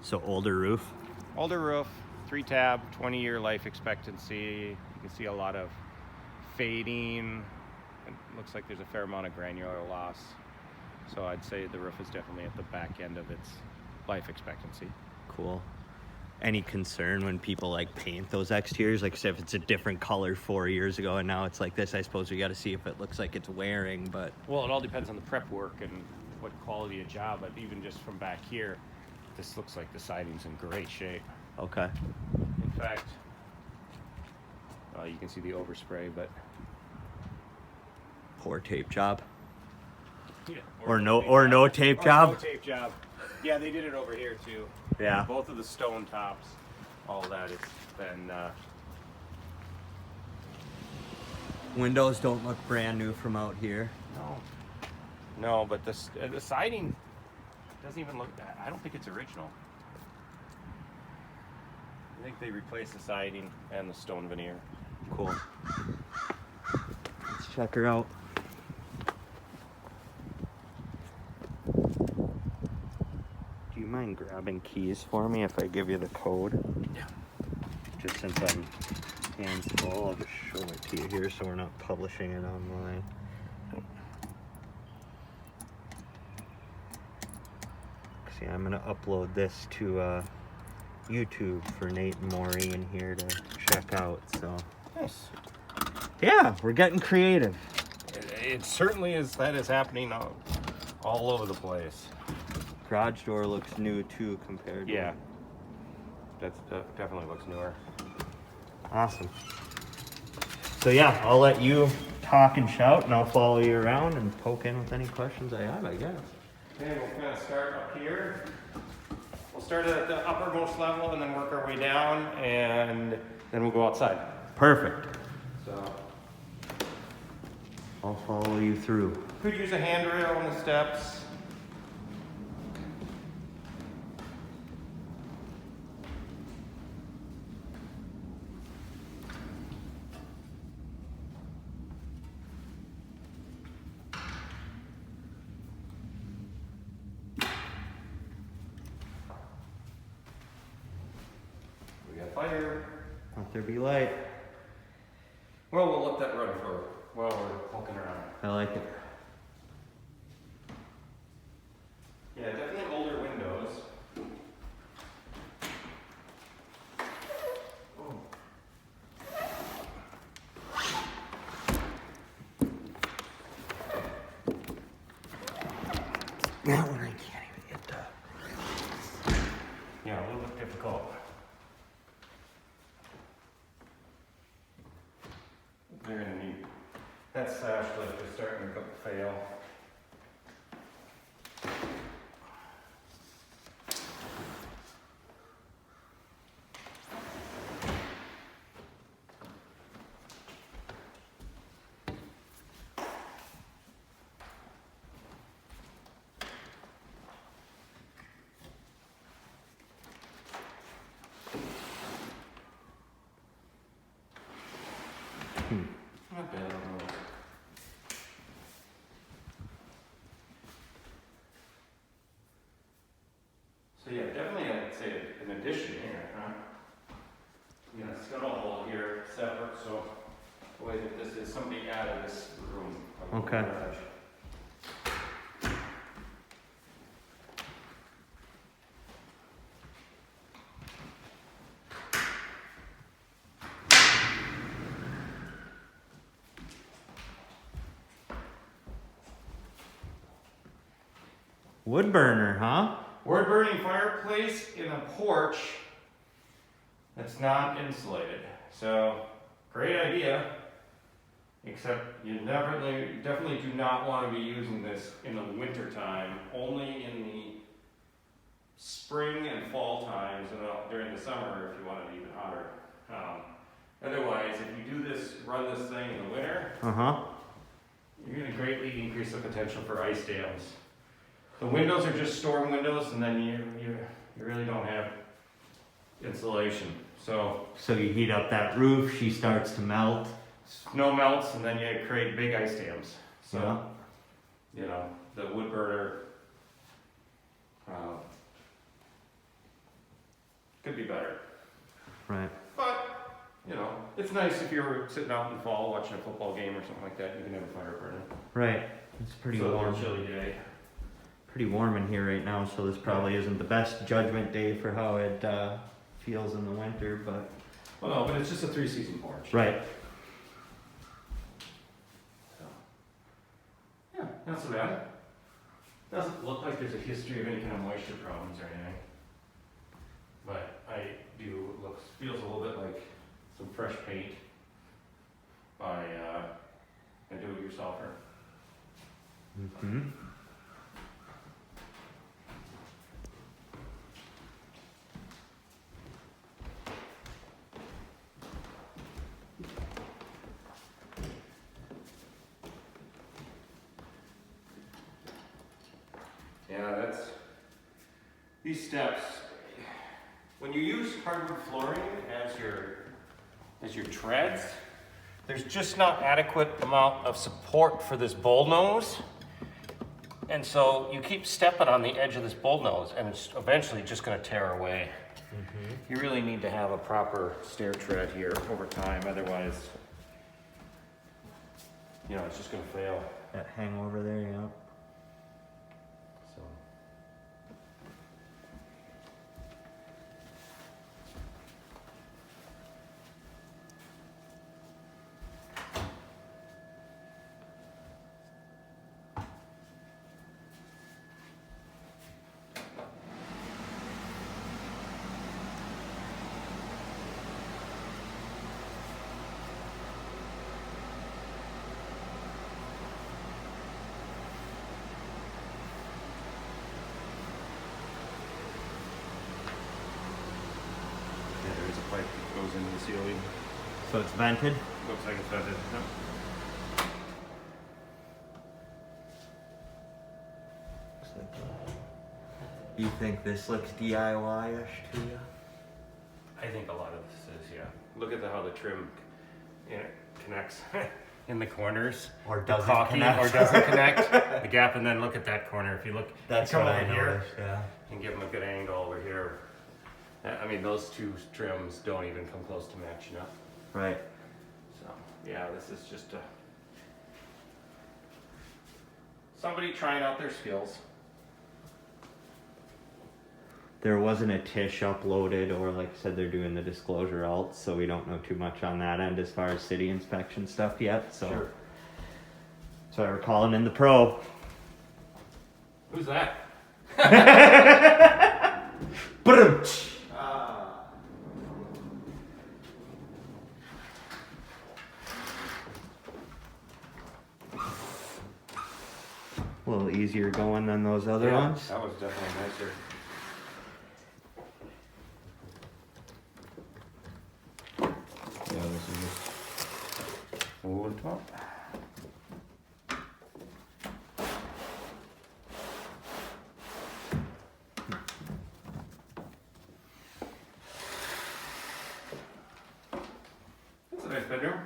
So older roof. Older roof, 3-tab, 20-year life expectancy. You can see a lot of fading. It looks like there's a fair amount of granular loss. So I'd say the roof is definitely at the back end of its life expectancy. Cool. Any concern when people like paint those exteriors? Like, say if it's a different color 4 years ago and now it's like this, I suppose we got to see if it looks like it's wearing. But well, it all depends on the prep work and what quality of job. But even just from back here, this looks like the siding's in great shape. Okay. In fact, you can see the overspray, but Poor tape job. yeah, No tape or job. no tape job. Yeah, they did it over here too. Yeah. Both of the stone tops, all that. It's been. Windows don't look brand new from out here. No, but the siding doesn't even look. I don't think it's original. I think they replaced the siding and the stone veneer. Cool. Let's check her out. Do you mind grabbing keys for me if I give you the code? Yeah. Just since I'm hands full, I'll just show it to you here so we're not publishing it online. See, I'm gonna upload this to YouTube for Nate and Maureen here to check out. So Nice. yeah, we're getting creative. It certainly is. That is happening all over the place. Garage door looks new too compared to Yeah. That definitely looks newer. Awesome. So yeah, I'll let you talk and shout and I'll follow you around and poke in with any questions I have, I guess. Okay, we'll kind of start up here. We'll start at the uppermost level and then work our way down, and then we'll go outside. Perfect. So, I'll follow you through. could use a handrail on the steps. We got fire. Let there be light. Well, we'll let that run for while we're poking around. I like it. Yeah, definitely older windows. That one I can't even get to. Yeah, a little bit difficult. They're gonna need that sash lift is starting to fail. Not bad on those. So yeah, definitely I'd say an addition here, huh? You know, scuttle hole here separate, so the way that this is, somebody added this room. Okay. Garage. Wood burner, huh? Wood burning fireplace in a porch that's not insulated. So, great idea. Except you definitely do not want to be using this in the winter time. Only in the spring and fall times, and during the summer if you want it even hotter. Otherwise, if you do this, run this thing in the winter, you're going to greatly increase the potential for ice dams. The windows are just storm windows, and then you really don't have insulation. So you heat up that roof, she starts to melt. snow melts, and then you create big ice dams. So, you know, the wood burner Could be better. Right. But, you know, it's nice if you're sitting out in the fall watching a football game or something like that, you can have a fire burning. Right. It's pretty So, warm. chilly day. Pretty warm in here right now, so this probably isn't the best judgment day for how it feels in the winter, but... Well, no, but it's just a 3-season porch. Right. So, yeah, not so bad. Doesn't look like there's a history of any kind of moisture problems or anything. But feels a little bit like some fresh paint by a do-it-yourselfer. Mm-hmm. Yeah, these steps. When you use hardwood flooring as your treads, there's just not adequate amount of support for this bullnose. And so you keep stepping on the edge of this bullnose and it's eventually just gonna tear away. Mm-hmm. You really need to have a proper stair tread here over time, otherwise, you know, it's just gonna fail. That hangover there, yeah. So. There's a pipe that goes into the ceiling. So it's vented? Looks like it's vented. Yep. Looks like that. You think this looks DIY-ish to you? I think a lot of this is, yeah. Look at how the trim connects in the corners. Or doesn't connect. Or doesn't connect. The gap, and then look at that corner. If you look, That's you come what over I here noticed, yeah. and give them a good angle over here. I mean, those two trims don't even come close to matching up. Right. So, yeah, this is just somebody trying out their skills. There wasn't a TISH uploaded, or like I said, they're doing the disclosure alt, so we don't know too much on that end as far as city inspection stuff yet. So, Sure. So we're calling in the pro. Who's that? Boom. A little easier going than those other ones. That was definitely nicer. Yeah, this is just over the top. That's a nice bedroom.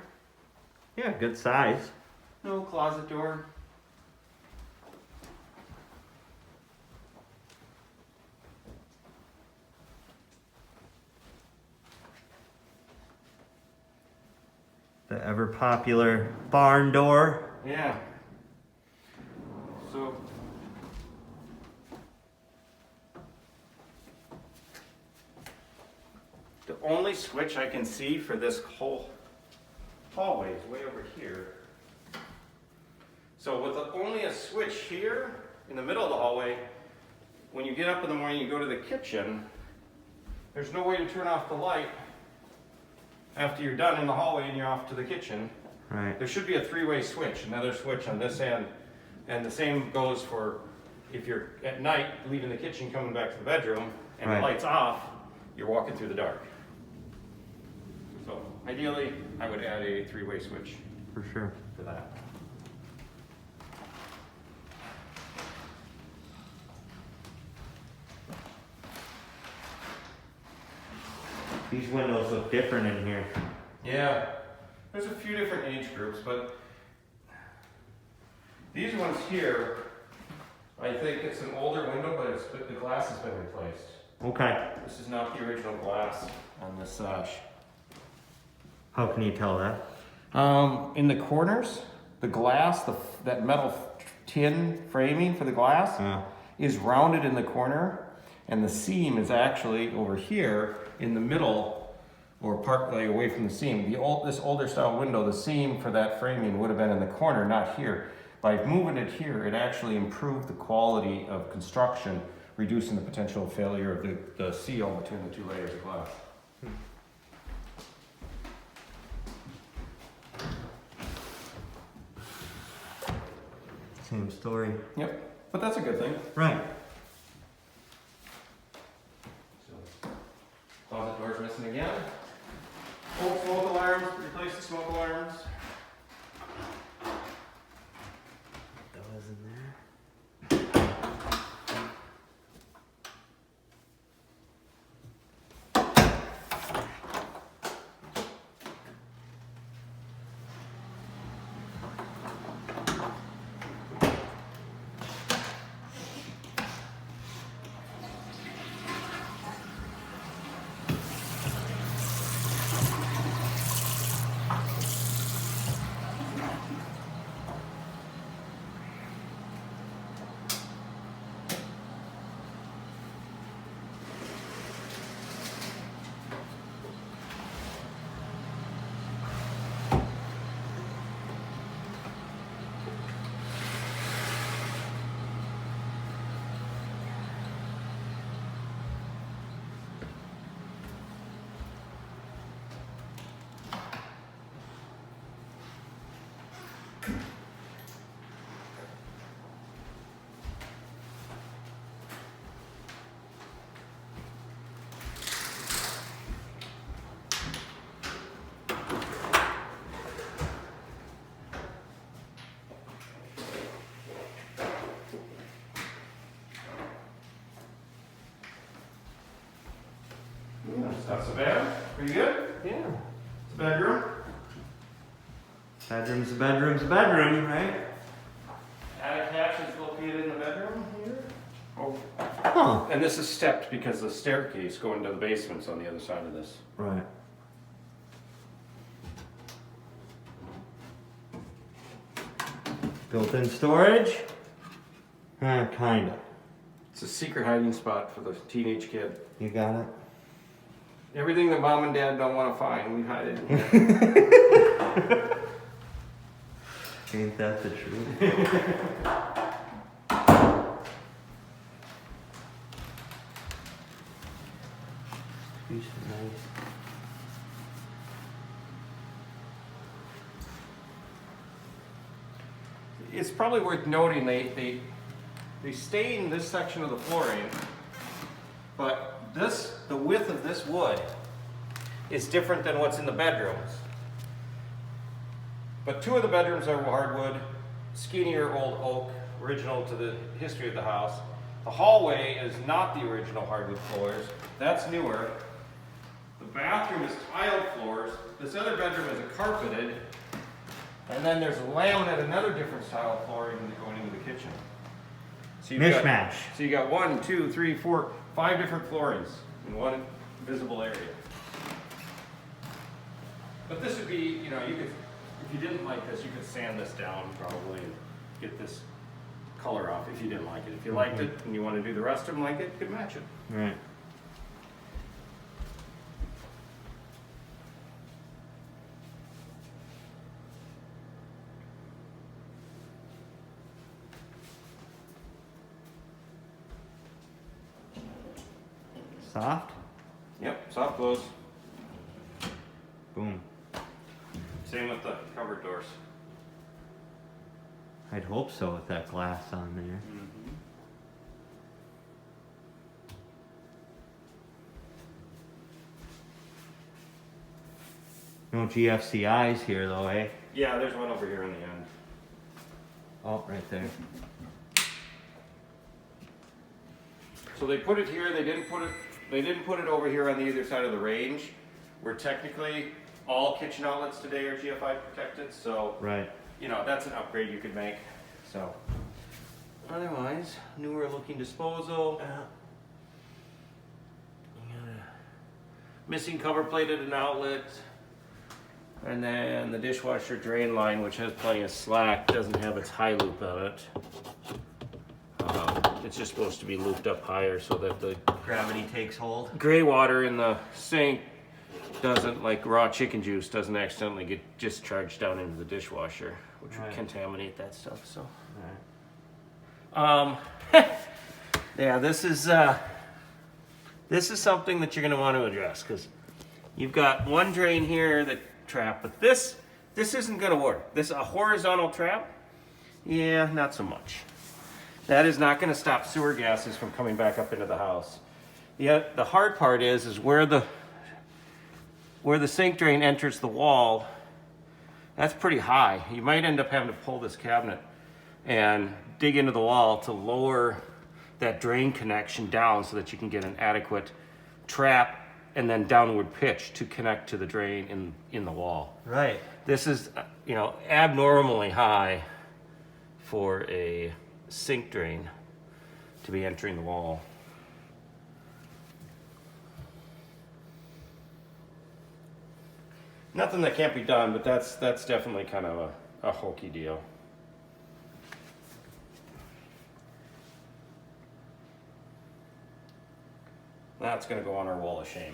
Yeah, good size. No closet door. The ever popular barn door. Yeah. So the only switch I can see for this whole hallway is way over here. So with only a switch here in the middle of the hallway, when you get up in the morning, you go to the kitchen, there's no way to turn off the light after you're done in the hallway and you're off to the kitchen. Right. There should be a three-way switch, another switch on this end, and the same goes for if you're at night leaving the kitchen, coming back to the bedroom, and Right. the light's off, you're walking through the dark. So ideally, I would add a three-way switch For sure. for that. These windows look different in here. Yeah, there's a few different age groups, but these ones here, I think it's an older window, but the glass has been replaced. Okay. This is not the original glass on this sash. How can you tell that? In the corners, the glass, that metal tin framing for the glass is rounded in the corner, and the seam is actually over here in the middle, or partly away from the seam. This older style window, the seam for that framing would have been in the corner, not here. By moving it here, it actually improved the quality of construction, reducing the potential failure of the seal between the two layers of glass. Same story. Yep, but that's a good thing. Right. So, closet door's missing again. Old smoke alarms, replace the smoke alarms. Those in there. That's a bed. Pretty good? Yeah. It's a bedroom. Bedroom's a bedroom's a bedroom, right? Attic hatch is located in the bedroom here. Oh. Huh. And this is stepped because the staircase going to the basement's on the other side of this. Right. Built-in storage? Kinda. It's a secret hiding spot for the teenage kid. You got it? Everything that mom and dad don't want to find, we hide it in here. Ain't that the truth? These are nice. It's probably worth noting they stain this section of the flooring, but the width of this wood is different than what's in the bedrooms. But two of the bedrooms are hardwood, skinnier old oak, original to the history of the house. The hallway is not the original hardwood floors. That's newer. The bathroom is tiled floors. This other bedroom is a carpeted. And then there's a laminate, another different style of flooring going into the kitchen. So Mishmash. So you got 1, 2, 3, 4, 5 different floorings in one visible area. But this would be, you know, you could, if you didn't like this, you could sand this down probably and get this color off if you didn't like it. If you liked it and you want to do the rest of them like it, you could match it. Right. Soft? Yep, soft close. Boom. Same with the covered doors. I'd hope so with that glass on there. No GFCIs here though, eh? Yeah, there's one over here in the end. Oh, right there. So they put it here, they didn't put it over here on the either side of the range, where technically all kitchen outlets today are GFI protected, so Right. you know, that's an upgrade you could make. So otherwise, newer looking disposal. missing cover plate at an outlet. And then the dishwasher drain line, which has plenty of slack, doesn't have its high loop on it. It's just supposed to be looped up higher so that the Gravity takes hold. gray water in the sink doesn't, like raw chicken juice, doesn't accidentally get discharged down into the dishwasher, which would contaminate that stuff. So, yeah, this is something that you're going to want to address, because you've got one drain here that trap, but this isn't going to work. This a horizontal trap, yeah, not so much. That is not going to stop sewer gases from coming back up into the house. The hard part is where the sink drain enters the wall. That's pretty high. You might end up having to pull this cabinet and dig into the wall to lower that drain connection down so that you can get an adequate trap and then downward pitch to connect to the drain in the wall. Right. This is, abnormally high for a sink drain to be entering the wall. Nothing that can't be done, but that's definitely kind of a hokey deal. That's going to go on our wall of shame.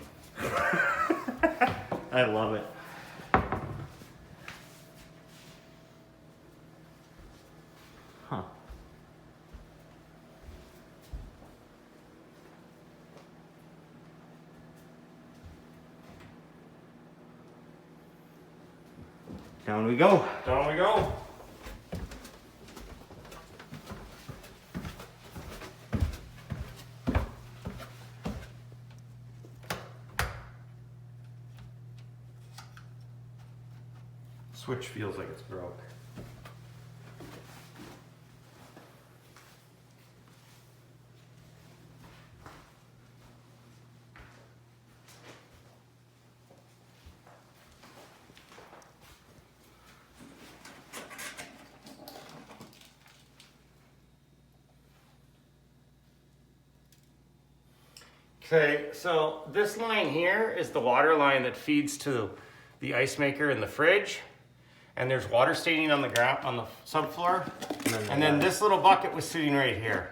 I love it. Huh. Down we go. Down we go. Switch feels like it's broke. Okay, so this line here is the water line that feeds to the ice maker in the fridge. And there's water staining on the ground, on the subfloor. And then this little bucket was sitting right here.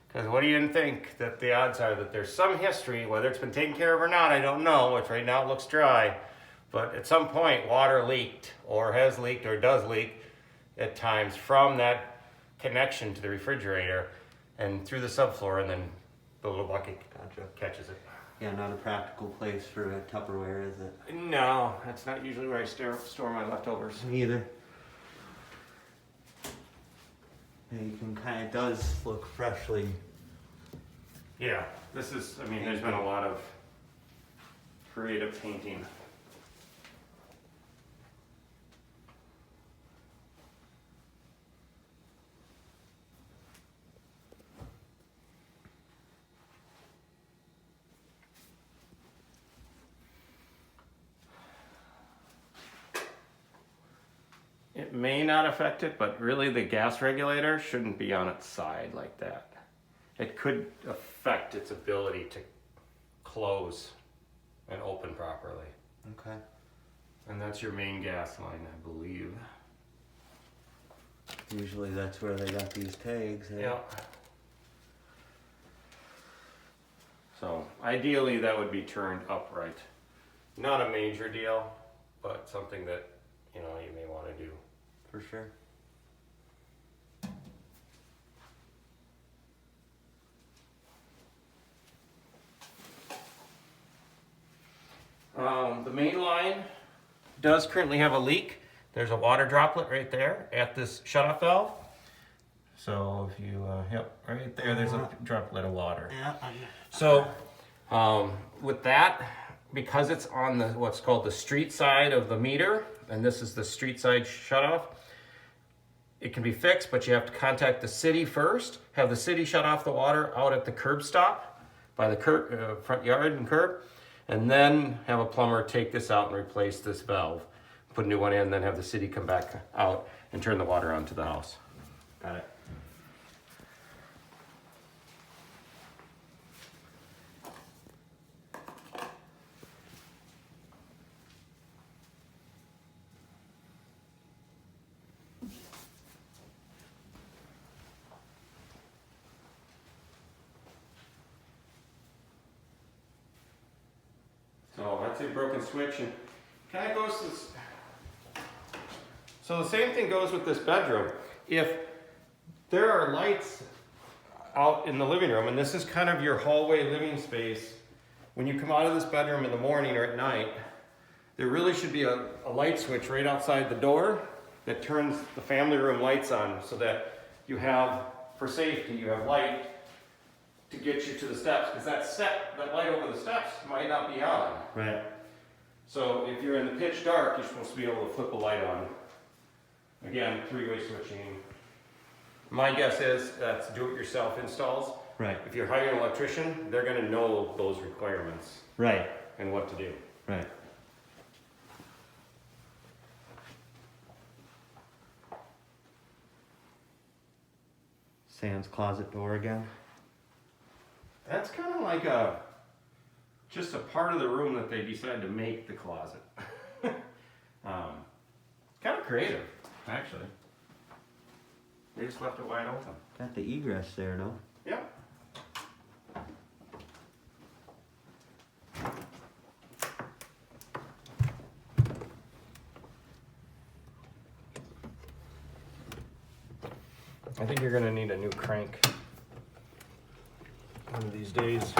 Because what do you think that the odds are that there's some history, whether it's been taken care of or not, I don't know, which right now it looks dry. But at some point, water leaked, or has leaked, or does leak at times from that connection to the refrigerator and through the subfloor, and then the little bucket catches it. Yeah, not a practical place for a Tupperware, is it? No, that's not usually where I store my leftovers. Me either. Yeah, you can it does look freshly. Yeah, this is, there's been a lot of creative painting. It may not affect it, but really the gas regulator shouldn't be on its side like that. It could affect its ability to close and open properly. Okay. And that's your main gas line, I believe. Usually that's where they got these tags. Eh? Yeah. So ideally that would be turned upright. Not a major deal, but something that you may want to do. For sure. The main line does currently have a leak. There's a water droplet right there at this shutoff valve. So if you, right there, there's a droplet of water. Yeah. So with that, because it's on the what's called the street side of the meter, and this is the street side shutoff, it can be fixed, but you have to contact the city first, have the city shut off the water out at the curb stop by the front yard and curb, and then have a plumber take this out and replace this valve, put a new one in, then have the city come back out and turn the water on to the house. Got it. I'd say broken switch, and kind of goes to this. So the same thing goes with this bedroom. If there are lights out in the living room, and this is kind of your hallway living space, when you come out of this bedroom in the morning or at night, there really should be a light switch right outside the door that turns the family room lights on, so that you have, for safety, you have light to get you to the steps, because that light over the steps might not be on. Right. So if you're in the pitch dark, you're supposed to be able to flip a light on. Again, three-way switching. My guess is that's do-it-yourself installs. Right. If you're hiring an electrician, they're going to know those requirements Right. and what to do. Right. Sans closet door again. That's kind of like just a part of the room that they decided to make the closet. Kind of creative, actually. They just left it wide open. Got the egress there, though. Yep. I think you're gonna need a new crank one of these days.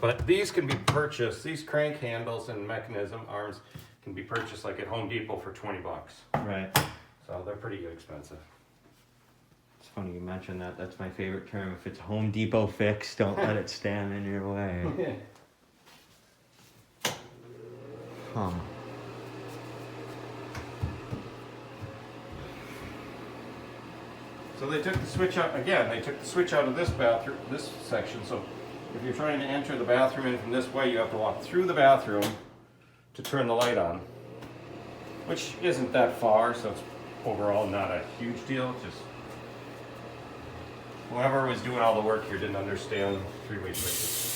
But these can be purchased, these crank handles and mechanism arms can be purchased like at Home Depot for 20 bucks. Right. So they're pretty expensive. It's funny you mentioned that. That's my favorite term. If it's Home Depot fix, don't let it stand in your way. Huh. So they took the switch out, again, they took the switch out of this bathroom, this section. So if you're trying to enter the bathroom in from this way, you have to walk through the bathroom to turn the light on, which isn't that far, so it's overall not a huge deal. Just whoever was doing all the work here didn't understand three-way switches.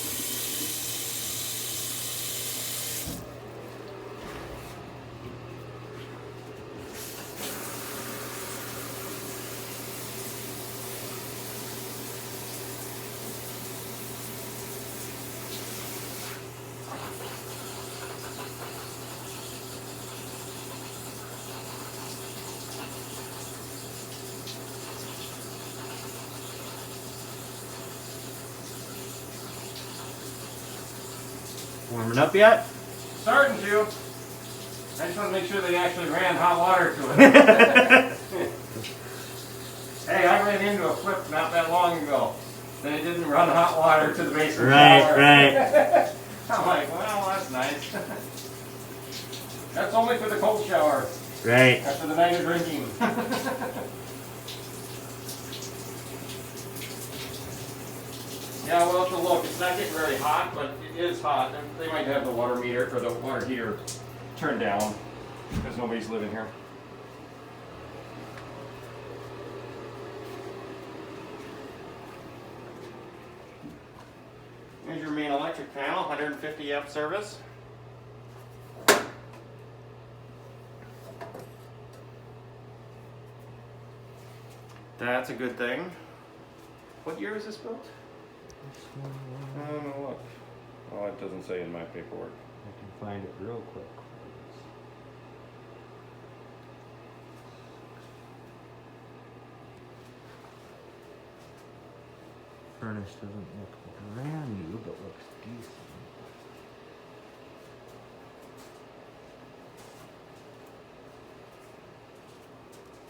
Warming up yet? Starting to. I just want to make sure they actually ran hot water to it. Hey, I ran into a flip not that long ago. They didn't run hot water to the basement shower. Right. I'm like, well, that's nice. That's only for the cold shower. Right. After the night of drinking. Yeah, we'll have to look. It's not getting very hot, but it is hot. They might have the water meter or the water heater turned down because nobody's living here. Here's your main electric panel, 150 amp service. That's a good thing. What year is this built? Look. Oh, it doesn't say in my paperwork. I can find it real quick. Furnace doesn't look brand new, but looks decent.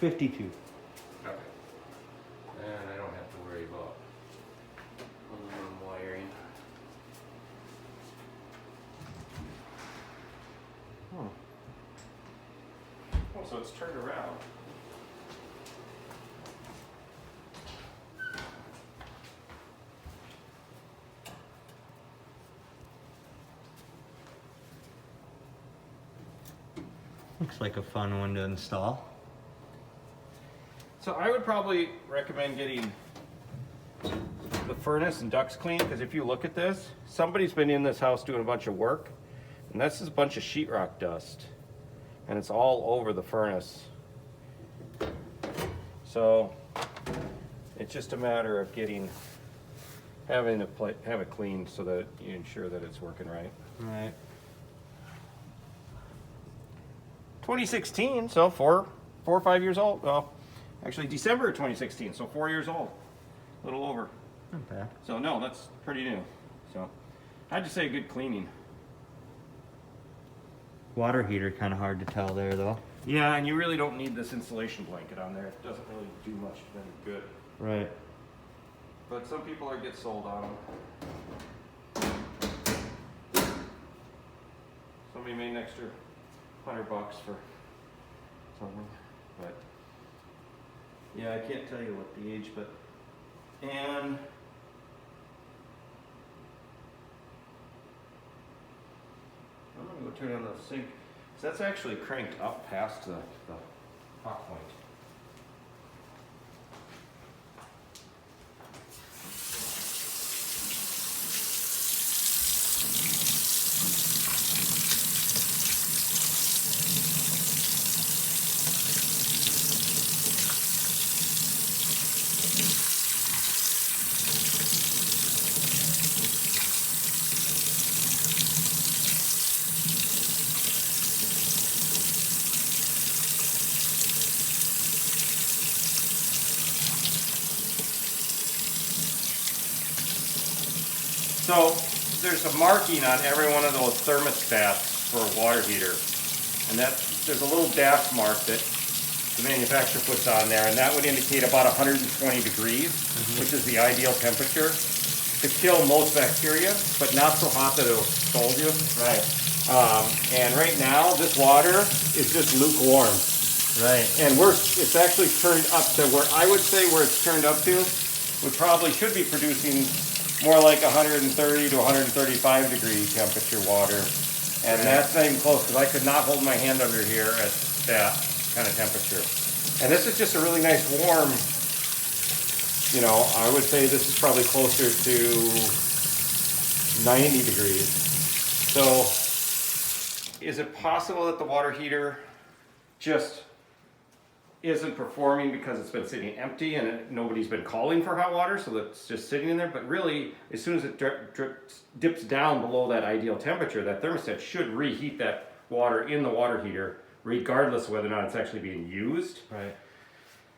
$52. Okay. And I don't have to worry about aluminum wiring. Oh. Oh, so it's turned around. Looks like a fun one to install. So I would probably recommend getting the furnace and ducts clean, because if you look at this, somebody's been in this house doing a bunch of work, and that's just a bunch of sheetrock dust, and it's all over the furnace. So it's just a matter of have it cleaned so that you ensure that it's working right. Right. 2016, so four or 5 years old. Well, actually December of 2016, so 4 years old, a little over. Not bad. So no, that's pretty new. So I'd just say a good cleaning. Water heater, kind of hard to tell there though. Yeah, and you really don't need this insulation blanket on there. It doesn't really do much of any good. Right. But some people are get sold on them. Somebody made an extra $100 for something, but yeah, I can't tell you what the age, but and I'm gonna go turn on the sink. So that's actually cranked up past the hot point. So there's a marking on every one of those thermostats for a water heater, and there's a little dash mark that the manufacturer puts on there, and that would indicate about 120 degrees, which is the ideal temperature to kill most bacteria, but not so hot that it'll scald you. Right. And right now, this water is just lukewarm. Right. And it's actually turned up to where I would say where it's turned up to would probably should be producing more like 130 to 135 degree temperature water. And that's not even close because I could not hold my hand under here at that kind of temperature. And this is just a really nice warm, you know, I would say this is probably closer to 90 degrees. So is it possible that the water heater just isn't performing because it's been sitting empty and nobody's been calling for hot water, so it's just sitting in there? But really, as soon as it dips down below that ideal temperature, that thermostat should reheat that water in the water heater, regardless of whether or not it's actually being used. Right.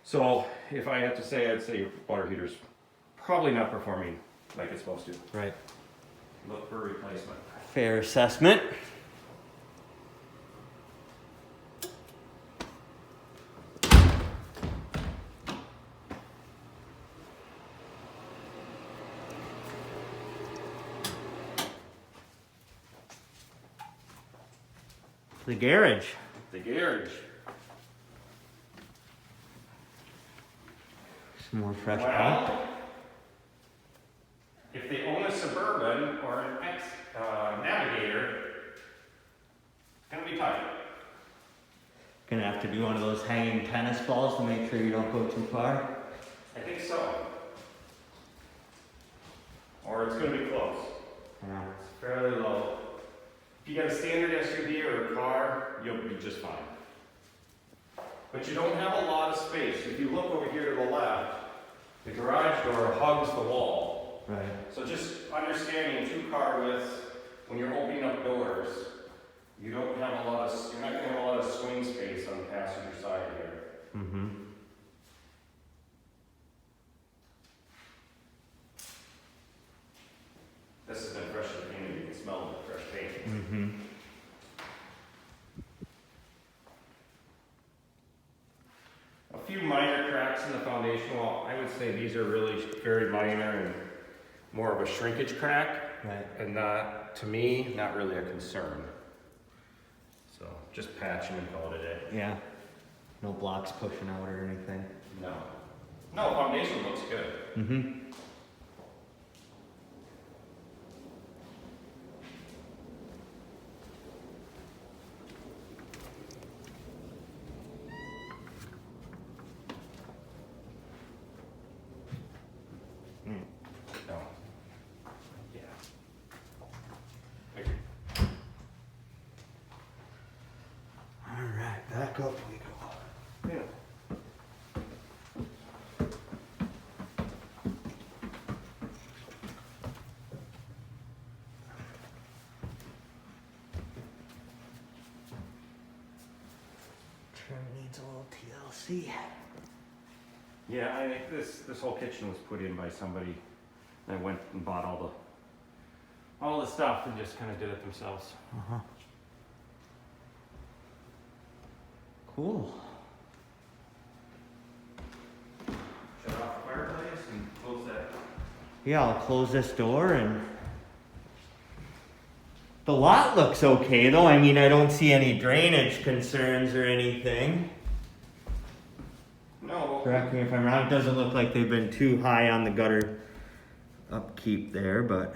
So if I had to say, I'd say your water heater's probably not performing like it's supposed to. Right. Look for replacement. Fair assessment. The garage. The garage. Some more fresh paint. Well, if they own a Suburban or an Navigator, it's gonna be tight. Gonna have to do one of those hanging tennis balls to make sure you don't go too far. I think so. Or it's gonna be close. Yeah. It's fairly low. If you got a standard SUV or a car, you'll be just fine. But you don't have a lot of space. If you look over here to the left, the garage door hugs the wall. Right. So just understanding 2-car widths, when you're opening up doors, you're not gonna have a lot of swing space on the passenger side here. Mm-hmm. This has been freshly painted, you can smell the fresh paint. Mm-hmm. A few minor cracks in the foundation wall. I would say these are really very minor and more of a shrinkage crack, Right. and not, to me, not really a concern. So just patch them and call it a day. Yeah. No blocks pushing out or anything. No. No, foundation looks good. Mm-hmm. No. Yeah. All right, back up we go. Yeah. needs a little TLC. Yeah, I think this whole kitchen was put in by somebody that went and bought all the stuff and just kind of did it themselves. Cool. Shut off the fireplace and close that. Yeah, I'll close this door and the lot looks okay though. I mean, I don't see any drainage concerns or anything. No. Correct me if I'm wrong. It doesn't look like they've been too high on the gutter upkeep there, but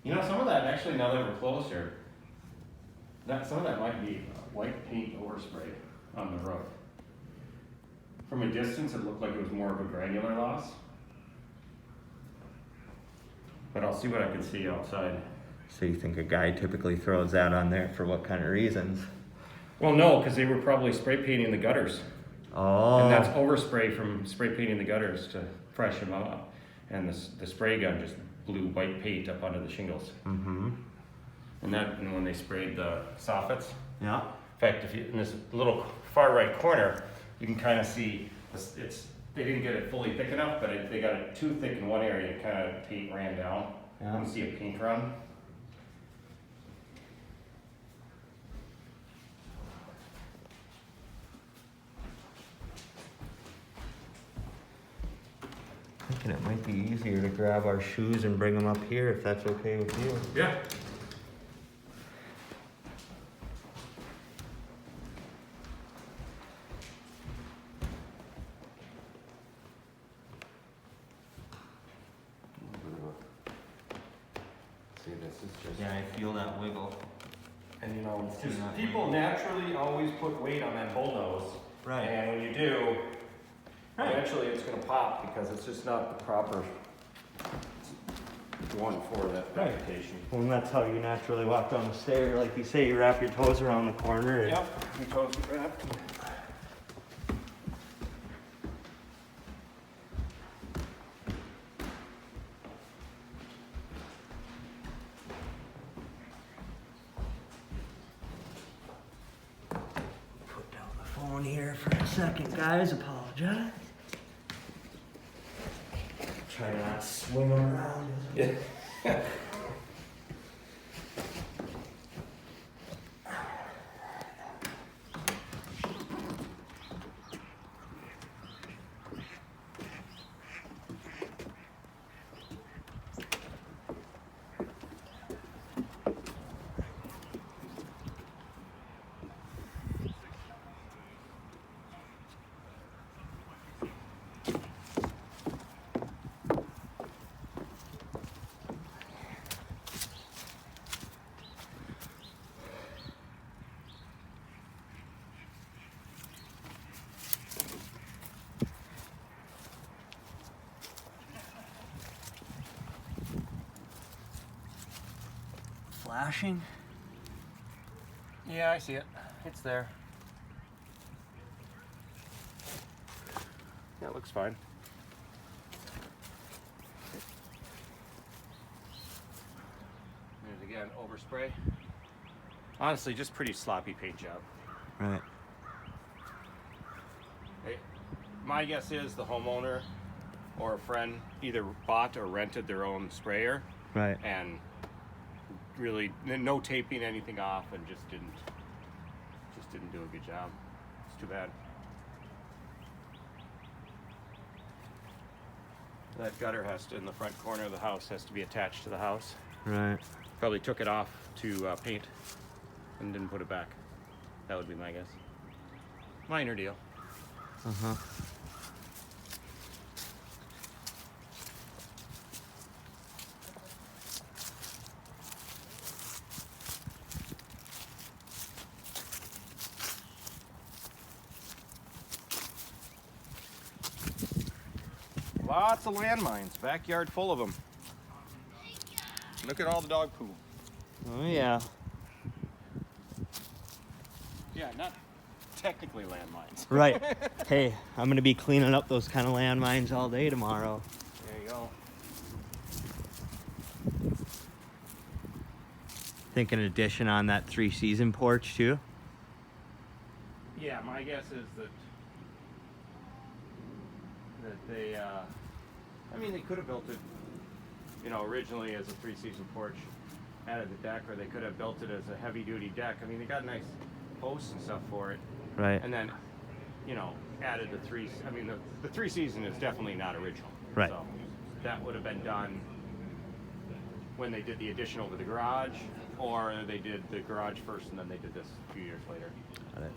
You know, some of that, actually, now that we're closer, some of that might be white paint overspray on the roof. From a distance, it looked like it was more of a granular loss. But I'll see what I can see outside. so you think a guy typically throws that on there for what kind of reasons? Well, no, because they were probably spray painting the gutters. Oh. And that's overspray from spray painting the gutters to freshen them up. And the spray gun just blew white paint up onto the shingles. Mm-hmm. And when they sprayed the soffits. Yeah. In fact, if you, in this little far right corner, you can kind of see they didn't get it fully thick enough, but they got it too thick in one area. It kind of paint ran down. Yeah. You can see a paint run. Thinking it might be easier to grab our shoes and bring them up here if that's okay with you. Yeah. See, this is just. Yeah, I feel that wiggle. And you know, it's just Not people weight. naturally always put weight on that bullnose. Right. And when you do, Right. eventually it's going to pop because it's just not the proper one for that Right. application. Well, and that's how you naturally walk down the stair. Like you say, you wrap your toes around the corner. And Yep, your toes get wrapped. Put down the phone here for a second, guys. Apologize. Try to not swing them around. Yeah. Flashing. Yeah, I see it. It's there. Yeah, it looks fine. There's again, overspray. Honestly, just pretty sloppy paint job. Right. Hey, my guess is the homeowner or a friend either bought or rented their own sprayer Right. and really no taping anything off and just didn't do a good job. It's too bad. That gutter in the front corner of the house has to be attached to the house. Right. Probably took it off to paint and didn't put it back. That would be my guess. Minor deal. Uh-huh. Lots of landmines, backyard full of them. Look at all the dog poo. Oh yeah. Yeah, not technically landmines. Right. Hey, I'm gonna be cleaning up those kind of landmines all day tomorrow. There you go. Think an addition on that 3-season porch too. my guess is that they, I mean, they could have built it, you know, originally as a 3-season porch, added the deck, or they could have built it as a heavy-duty deck. I mean, they got nice posts and stuff for it. Right. And then, you know, added the the 3-season is definitely not original. Right. So that would have been done when they did the addition over the garage, or they did the garage first and then they did this a few years later. Got it.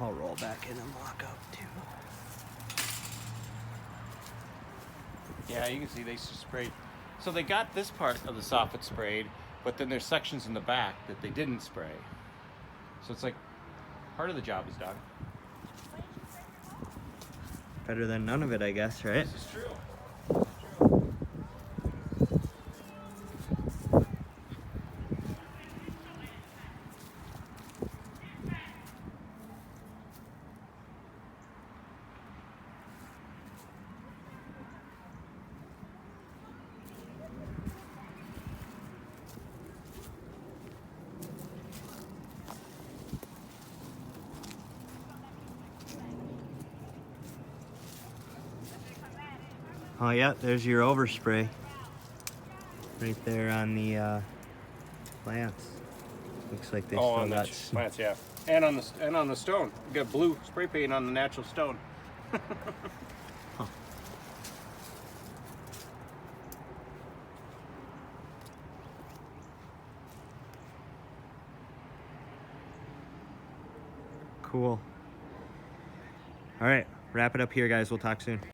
I'll roll back in and lock up too. Yeah, you can see they sprayed. So they got this part of the soffit sprayed, but then there's sections in the back that they didn't spray. So it's like part of the job is done. Better than none of it, I guess, right? This is true. Oh yeah, there's your overspray. Right there on the plants. Looks like they still on got the plants, yeah, and on the stone. You got blue spray paint on the natural stone. Huh. Cool. All right, wrap it up here, guys. We'll talk soon.